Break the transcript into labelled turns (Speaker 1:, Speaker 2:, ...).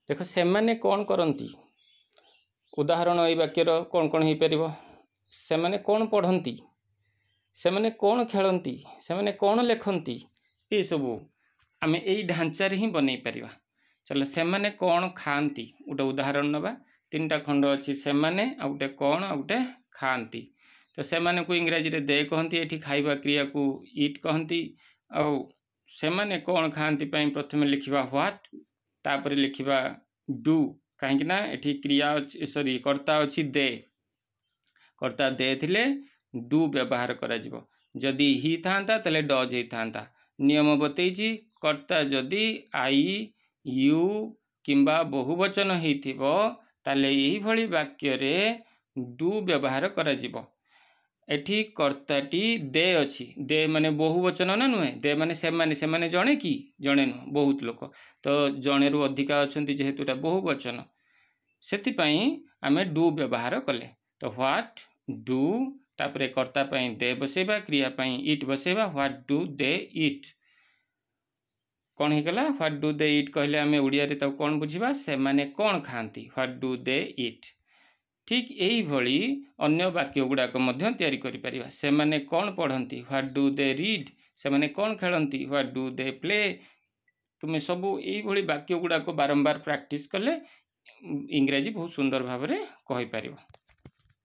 Speaker 1: देख से माने कौन करती उदाहरण ये वाक्यर कौन कौन हो पार से माने कौन पढ़ती से माने कौन खेलती से माने कौन लिखती ये सबू आम यही ढांचार ही बन पार। चलो से माने कौन खाती गोटे उदाहरण नवा 3टा खंड अच्छी से माने आ गोटे कौन आ गोटे खाती। तो से माने को इंग्राजी रे दे कहती ये खाइबा क्रिया को इट कहती। आउ से माने कौन खाती प्रथम लिखा व्हाट तापर लिखा डू कहीं ये क्रिया सॉरी कर्ता अच्छी दे कर्ता दे थिले डू व्यवहार करा जिवो। जदि ही था तले डज ही था। नियम बतईची कर्ता जदि आई यू किंबा बहुवचन होइथिबो ताले यही भली वाक्य रे डू व्यवहार करा जिवो। एठी कर्ताटी दे अच्छी दे माने बहुवचन ना नुहे दे माने से माने जणे कि जणे नुह बहुत लोक तो जणे रु अधिका अछंती जेहेतु एटा बहुवचन सेति पई आमे डू व्यवहार कले। तो व्हाट डू तापरे कर्ता पई दे बसेबा क्रिया पई इट बसेबा व्हाट डू दे इट कौन ही गला व्हाट डू दे इट कहले आमे उड़िया रे ताऊ कौन बुझिबा से माने कौन खांती व्हाट डू दे इट। ठीक यही भली अन्य वाक्य गुड़ाक मध्य तैयारी करि परिबा। से माने कौन पढ़ती व्हाट डू दे रीड से माने कौन खेलती व्हाट डू दे प्ले। तुमे सबू यही भली वाक्य गुड़ाक बारंबार प्रैक्टिस कले इंग्रजी बहुत सुंदर भाव में कहि परिबो।